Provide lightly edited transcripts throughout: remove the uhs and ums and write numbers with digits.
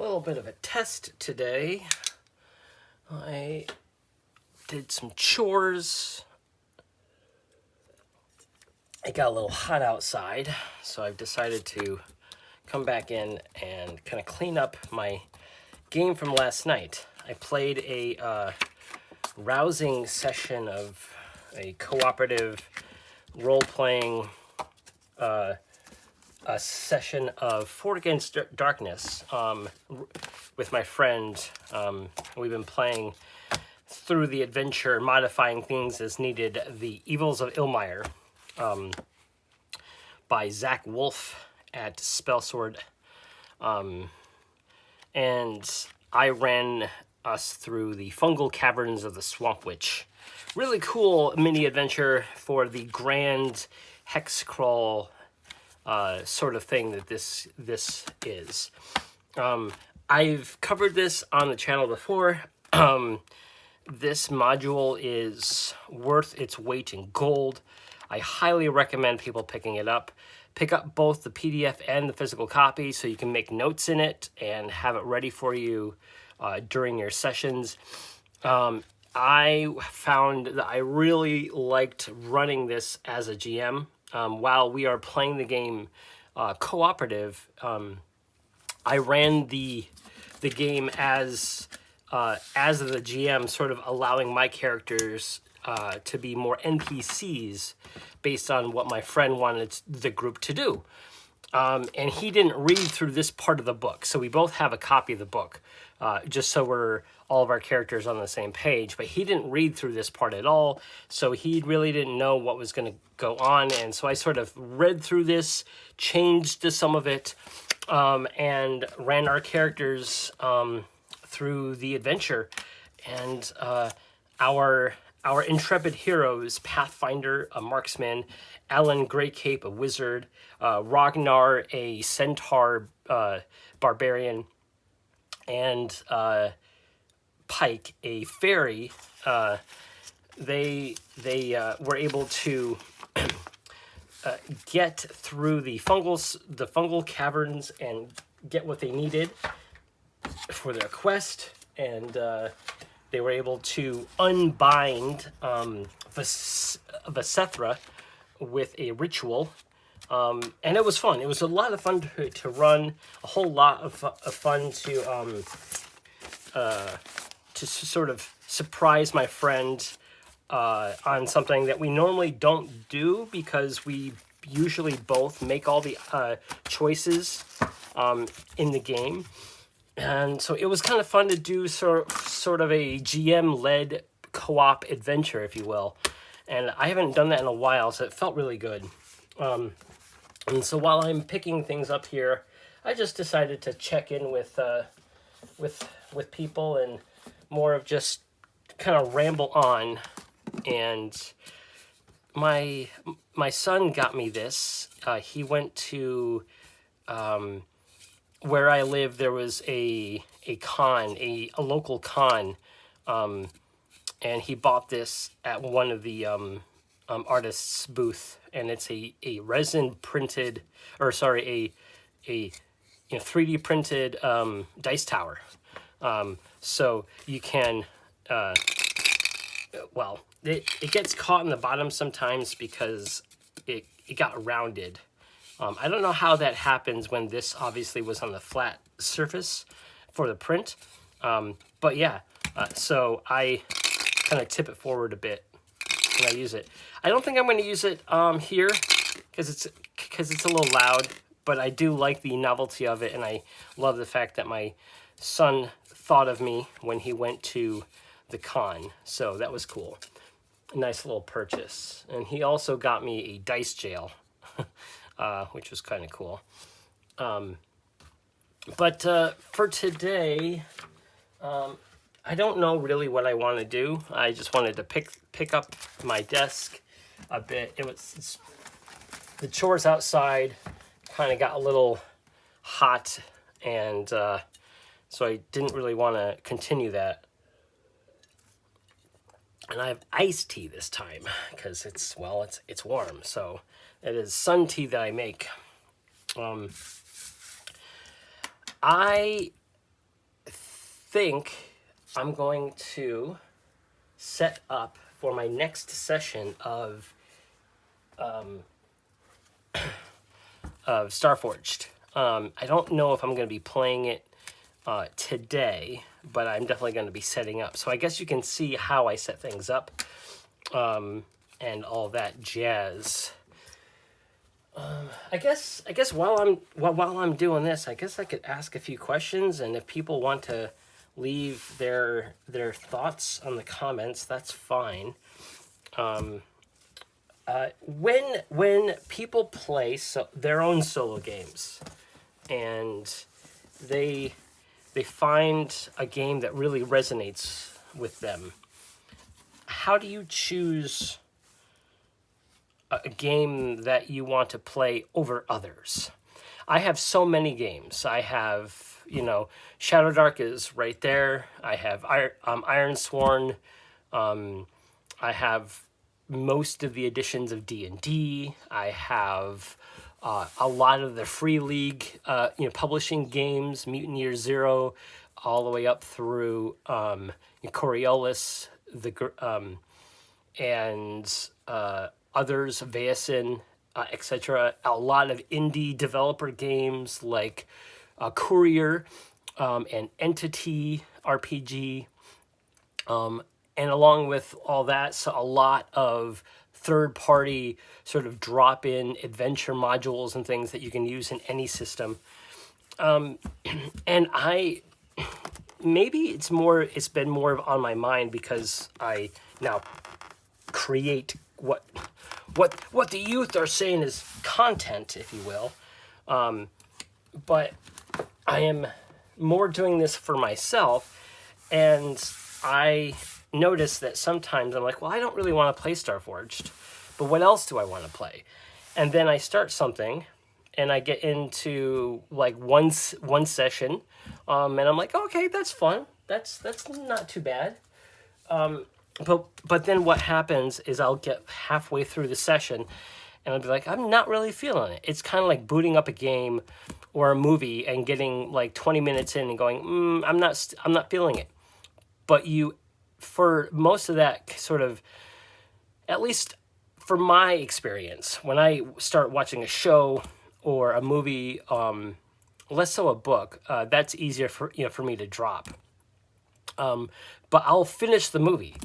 little bit of a test today. I did some chores. It got a little hot outside, so I've decided to come back in and kind of clean up my game from last night. I played a rousing session of a cooperative role-playing a session of Fort Against Darkness with my friend. We've been playing through the adventure, modifying things as needed, The Evils of Ilmire by Zach Wolf at Spellsword. And I ran us through the fungal caverns of the Swamp Witch. Really cool mini adventure for the grand hex crawl sort of thing that this is. I've covered this on the channel before. This module is worth its weight in gold. I highly recommend people picking it up. Pick up both the PDF and the physical copy so you can make notes in it and have it ready for you during your sessions. I found that I really liked running this as a GM. While we are playing the game cooperative, I ran the game as the GM, sort of allowing my characters to be more NPCs based on what my friend wanted the group to do. And he didn't read through this part of the book, so we both have a copy of the book, just so we're all of our characters on the same page. But he didn't read through this part at all, so he really didn't know what was going to go on. And so I sort of read through this, changed to some of it, and ran our characters through the adventure. And our intrepid heroes, Pathfinder, a marksman, Alan Greycape, a wizard, Ragnar, a centaur barbarian, and Pike, a fairy. They were able to get through the fungal caverns and get what they needed for their quest, and they were able to unbind Vasethra with a ritual, and it was fun. It was a lot of fun to run, a whole lot of fun to sort of surprise my friend on something that we normally don't do, because we usually both make all the choices in the game. And so it was kind of fun to do sort of a GM-led co-op adventure, if you will. And I haven't done that in a while, so it felt really good. And so while I'm picking things up here, I just decided to check in with people and more of just kind of ramble on. And my son got me this. He went to where I live. There was a con, a local con, and he bought this at one of the artist's booth, and it's a resin printed, or sorry, a 3D printed dice tower. So you can, well, it gets caught in the bottom sometimes because it got rounded. I don't know how that happens when this obviously was on the flat surface for the print. But yeah, so I kind of tip it forward a bit when I use it. I don't think I'm going to use it here because it's a little loud, but I do like the novelty of it, and I love the fact that my son thought of me when he went to the con. So that was cool. A nice little purchase. And he also got me a dice jail, which was kind of cool. But for today, I don't know really what I want to do. I just wanted to pick up my desk a bit. It's the chores outside kind of got a little hot, and so I didn't really want to continue that. And I have iced tea this time because it's warm. So it is sun tea that I make. I think I'm going to set up for my next session of Starforged. I don't know if I'm going to be playing it today, but I'm definitely going to be setting up. So I guess you can see how I set things up and all that jazz. I guess while I'm doing this, I guess I could ask a few questions, and if people want to leave their thoughts on the comments, that's fine. When people play their own solo games, and they find a game that really resonates with them, how do you choose a game that you want to play over others? I have so many games. I have, Shadow Dark is right there. I have Iron Sworn. I have most of the editions of D&D. I have a lot of the Free League, publishing games, Mutant Year Zero, all the way up through Coriolis, and others, Vaesen, etc. A lot of indie developer games like Courier and Entity RPG. And along with all that, so a lot of third-party sort of drop-in adventure modules and things that you can use in any system. And maybe it's been more on my mind because I now create what the youth are saying is content, if you will. But I am more doing this for myself, and I notice that sometimes I'm like, well, I don't really want to play Starforged, but what else do I want to play? And then I start something, and I get into like one session, and I'm like, okay, that's fun. That's not too bad. But then what happens is I'll get halfway through the session, and I'll be like, I'm not really feeling it. It's kind of like booting up a game or a movie and getting like 20 minutes in and going, I'm not feeling it. But for most of that sort of, at least for my experience, when I start watching a show or a movie, less so a book, that's easier for me to drop. But I'll finish the movie,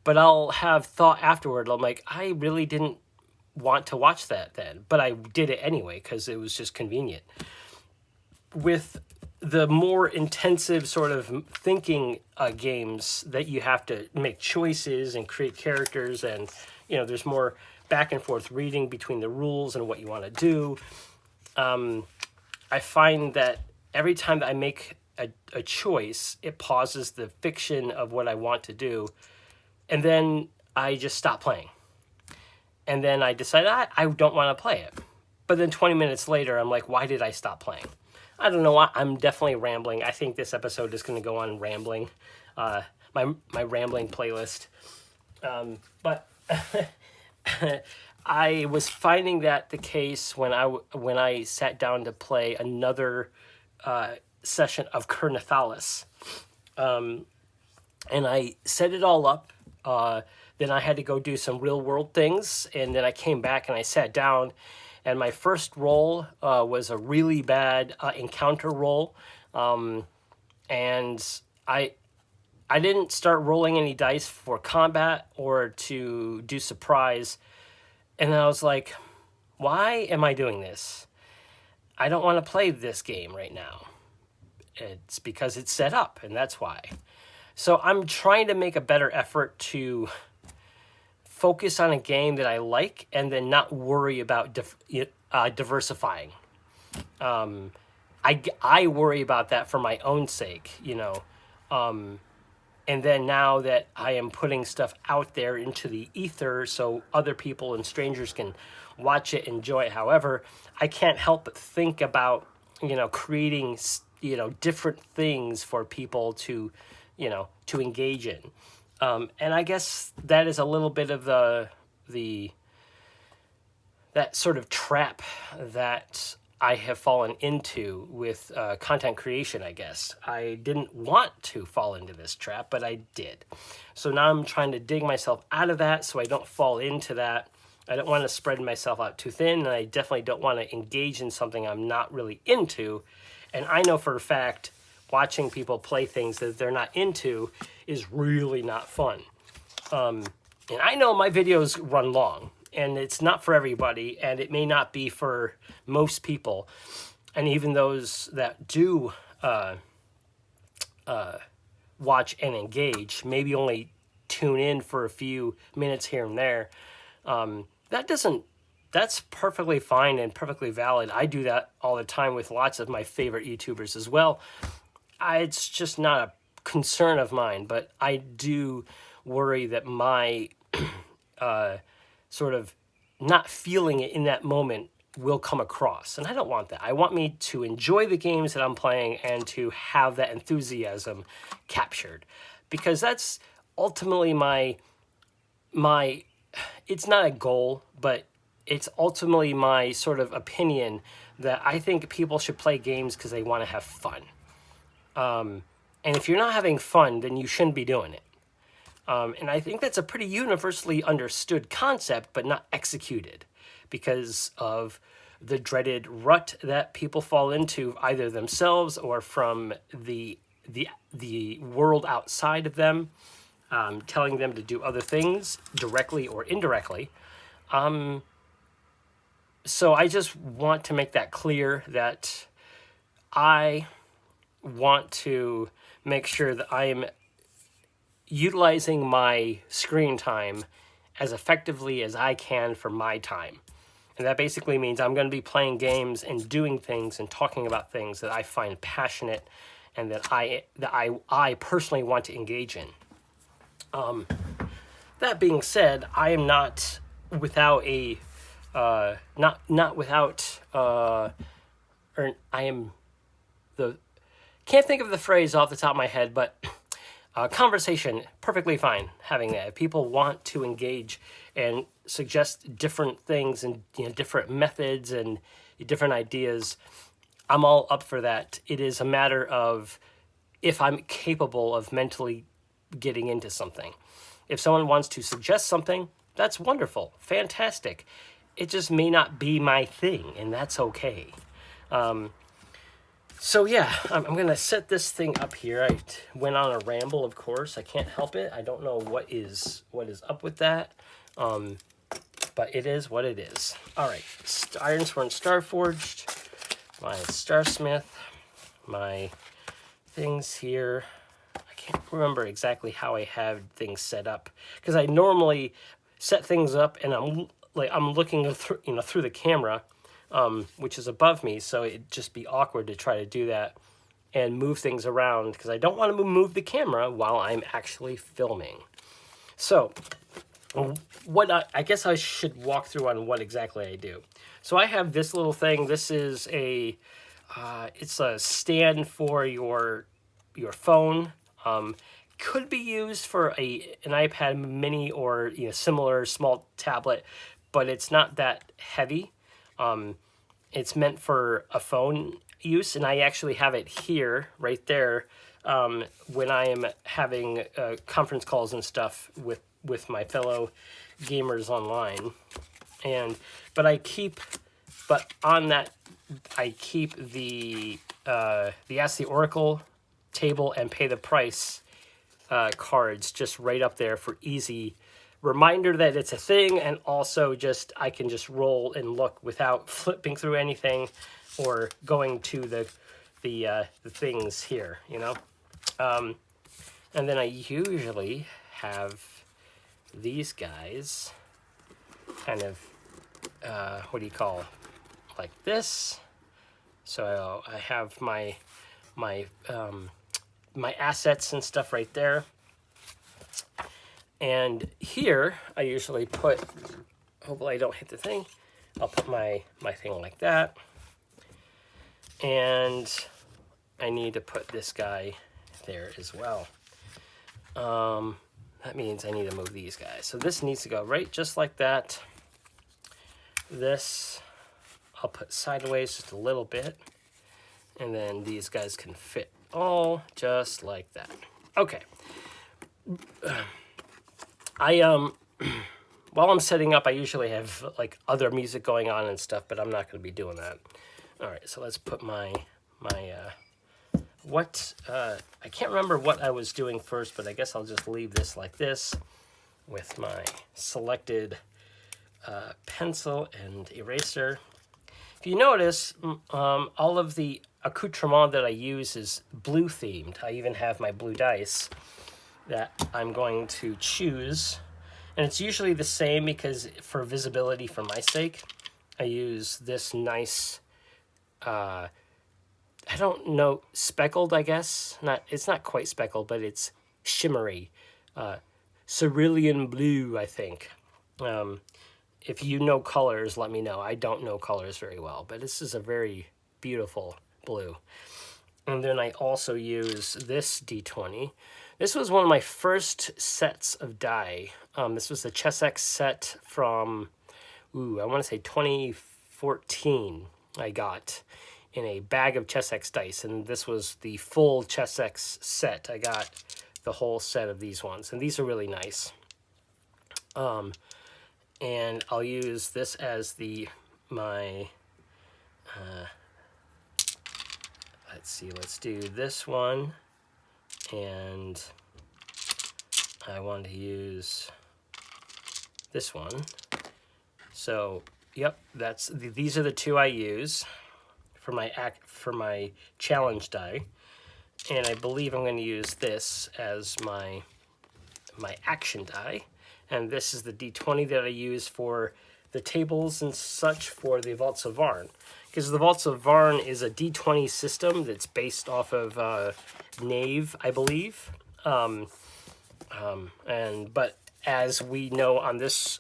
but I'll have thought afterward. I'm like, I really didn't want to watch that then, but I did it anyway because it was just convenient. With the more intensive sort of thinking games that you have to make choices and create characters, and there's more back and forth reading between the rules and what you want to do. I find that every time that I make a choice, it pauses the fiction of what I want to do, and then I just stop playing. And then I decide I don't want to play it. But then 20 minutes later, I'm like, why did I stop playing? I don't know. I'm definitely rambling. I think this episode is going to go on rambling, my rambling playlist. But I was finding that the case when I sat down to play another session of Kernathalis. And I set it all up. Then I had to go do some real world things, and then I came back and I sat down. And my first roll was a really bad encounter roll, and I didn't start rolling any dice for combat or to do surprise. And I was like, why am I doing this? I don't want to play this game right now. It's because it's set up, and that's why. So I'm trying to make a better effort to focus on a game that I like and then not worry about diversifying. I worry about that for my own sake, and then now that I am putting stuff out there into the ether so other people and strangers can watch it, enjoy it. However, I can't help but think about, creating, different things for people to engage in. And I guess that is a little bit of that sort of trap that I have fallen into with content creation, I guess. I didn't want to fall into this trap, but I did. So now I'm trying to dig myself out of that so I don't fall into that. I don't want to spread myself out too thin, and I definitely don't want to engage in something I'm not really into. And I know for a fact, watching people play things that they're not into is really not fun. And I know my videos run long, and it's not for everybody, and it may not be for most people. And even those that do watch and engage, maybe only tune in for a few minutes here and there. That's perfectly fine and perfectly valid. I do that all the time with lots of my favorite YouTubers as well. It's just not a concern of mine, but I do worry that my sort of not feeling it in that moment will come across. And I don't want that. I want me to enjoy the games that I'm playing and to have that enthusiasm captured. Because that's ultimately my it's not a goal, but it's ultimately my sort of opinion that I think people should play games because they want to have fun. And if you're not having fun, then you shouldn't be doing it. And I think that's a pretty universally understood concept, but not executed because of the dreaded rut that people fall into either themselves or from the world outside of them, telling them to do other things directly or indirectly. So I just want to make that clear that I want to make sure that I am utilizing my screen time as effectively as I can for my time. And that basically means I'm going to be playing games and doing things and talking about things that I find passionate and that I personally want to engage in. That being said, I am not without a not without or I am the can't think of the phrase off the top of my head, but conversation, perfectly fine having that. If people want to engage and suggest different things and different methods and different ideas, I'm all up for that. It is a matter of if I'm capable of mentally getting into something. If someone wants to suggest something, that's wonderful, fantastic. It just may not be my thing, and that's okay. So yeah, I'm going to set this thing up here. I went on a ramble, of course. I can't help it. I don't know what is up with that. But it is what it is. All right, Ironsworn Starforged, my Starsmith, my things here. I can't remember exactly how I have things set up because I normally set things up and I'm looking through the camera, which is above me, so it'd just be awkward to try to do that and move things around because I don't want to move the camera while I'm actually filming. So what I guess I should walk through on what exactly I do. So I have this little thing. This is it's a stand for your phone. Could be used for an iPad mini or similar small tablet, but it's not that heavy. It's meant for a phone use, and I actually have it here, right there, when I am having conference calls and stuff with my fellow gamers online. But on that I keep the Ask the Oracle table and Pay the Price cards just right up there for easy reminder that it's a thing, and also just I can just roll and look without flipping through anything or going to the things here, and then I usually have these guys kind of like this. So I have my assets and stuff right there. And here I usually put, hopefully I don't hit the thing, I'll put my thing like that. And I need to put this guy there as well. That means I need to move these guys. So this needs to go right just like that. This I'll put sideways just a little bit. And then these guys can fit all just like that. Okay. While I'm setting up, I usually have like other music going on and stuff, but I'm not going to be doing that. All right, so let's put I can't remember what I was doing first, but I guess I'll just leave this like this with my selected pencil and eraser. If you notice, all of the accoutrement that I use is blue themed. I even have my blue dice that I'm going to choose. And it's usually the same because for visibility for my sake, I use this nice, I don't know, speckled, I guess. It's not quite speckled, but it's shimmery. Cerulean blue, I think. If you know colors, let me know. I don't know colors very well, but this is a very beautiful blue. And then I also use this D20. This was one of my first sets of die. This was the Chessex set from, I want to say 2014 I got in a bag of Chessex dice. And this was the full Chessex set. I got the whole set of these ones. And these are really nice. And I'll use this as let's see, let's do this one. And I want to use this one. So, yep, these are the two I use for my challenge die. And I believe I'm going to use this as my action die. And this is the D20 that I use for the tables and such for the Vaults of Varn. Because the Vaults of Varn is a D20 system that's based off of Knave, I believe. But as we know on this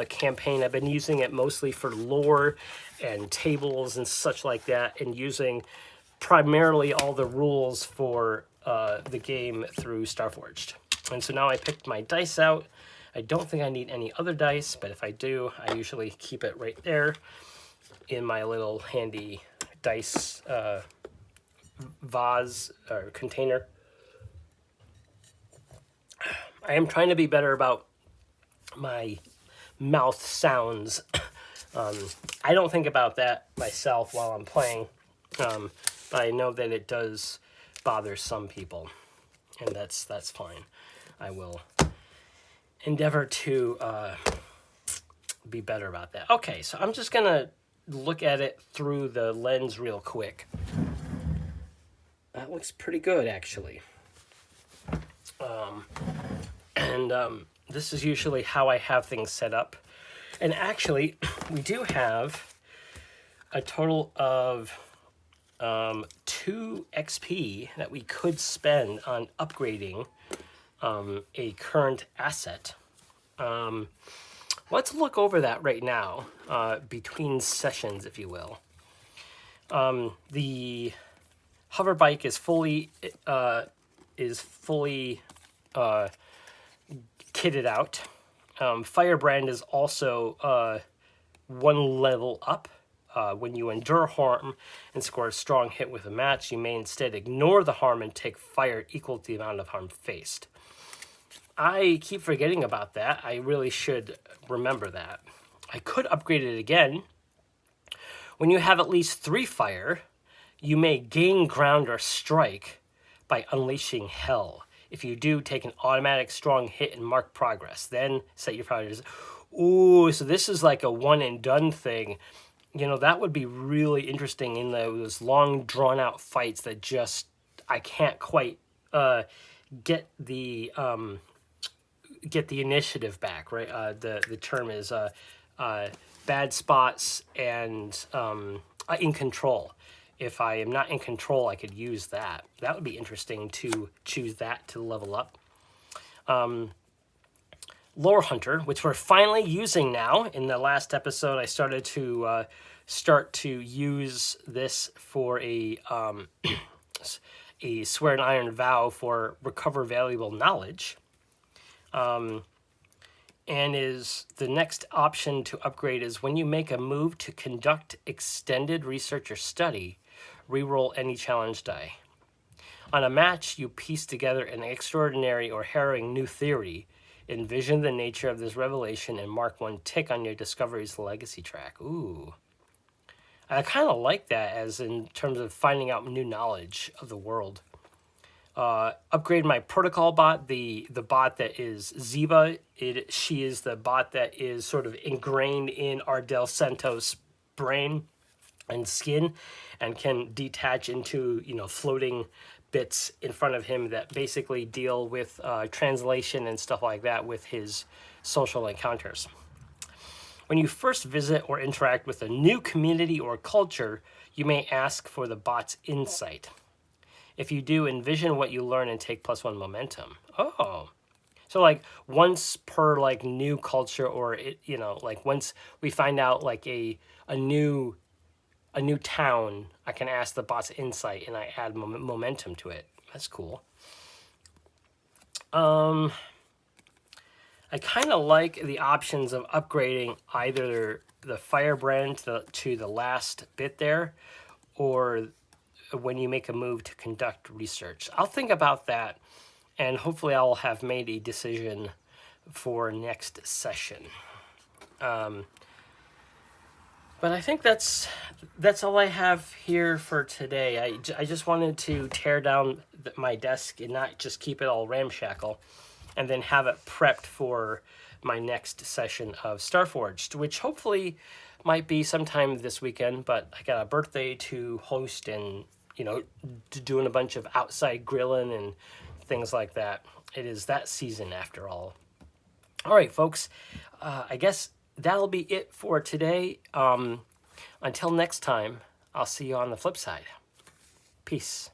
campaign, I've been using it mostly for lore and tables and such like that, and using primarily all the rules for the game through Starforged. And so now I picked my dice out. I don't think I need any other dice, but if I do, I usually keep it right there in my little handy dice vase or container. I am trying to be better about my mouth sounds. I don't think about that myself while I'm playing, but I know that it does bother some people, and that's fine. I will endeavor to be better about that. Okay, so I'm just going to look at it through the lens real quick. That looks pretty good, actually. This is usually how I have things set up. And actually, we do have a total of 2 XP that we could spend on upgrading a current asset. Let's look over that right now, between sessions, if you will. The hover bike is fully kitted out. Firebrand is also 1 level up. When you endure harm and score a strong hit with a match, you may instead ignore the harm and take fire equal to the amount of harm faced. I keep forgetting about that. I really should remember that. I could upgrade it again. When you have at least 3 fire, you may gain ground or strike by unleashing hell. If you do, take an automatic strong hit and mark progress. Then set your priorities. Ooh, so this is like a one and done thing. You know, that would be really interesting in those long drawn out fights that just, I can't quite get the initiative back, right? The term is bad spots and in control. If I am not in control, I could use that. That would be interesting to choose that to level up. Lore Hunter, which we're finally using now. In the last episode, I started to use this for a swear an iron vow for recover valuable knowledge. And is the next option to upgrade is when you make a move to conduct extended research or study, reroll any challenge die. On a match, you piece together an extraordinary or harrowing new theory, envision the nature of this revelation, and mark one tick on your discovery's legacy track. Ooh. I kind of like that as in terms of finding out new knowledge of the world. Upgrade my protocol bot, the bot that is Ziva. She is the bot that is sort of ingrained in Ardell Santos' brain and skin, and can detach into floating bits in front of him that basically deal with translation and stuff like that with his social encounters. When you first visit or interact with a new community or culture, you may ask for the bot's insight. If you do, envision what you learn and take +1 momentum. Oh. So like once per like new culture, or like once we find out like a new town, I can ask the bot's insight and I add momentum to it. That's cool. I kind of like the options of upgrading either the firebrand to the last bit there, or when you make a move to conduct research. I'll think about that, and hopefully I'll have made a decision for next session. But I think that's all I have here for today. I just wanted to tear down my desk and not just keep it all ramshackle, and then have it prepped for my next session of Starforged, which hopefully might be sometime this weekend, but I got a birthday to host and doing a bunch of outside grilling and things like that. It is that season after all. All right, folks, I guess that'll be it for today. Until next time, I'll see you on the flip side. Peace.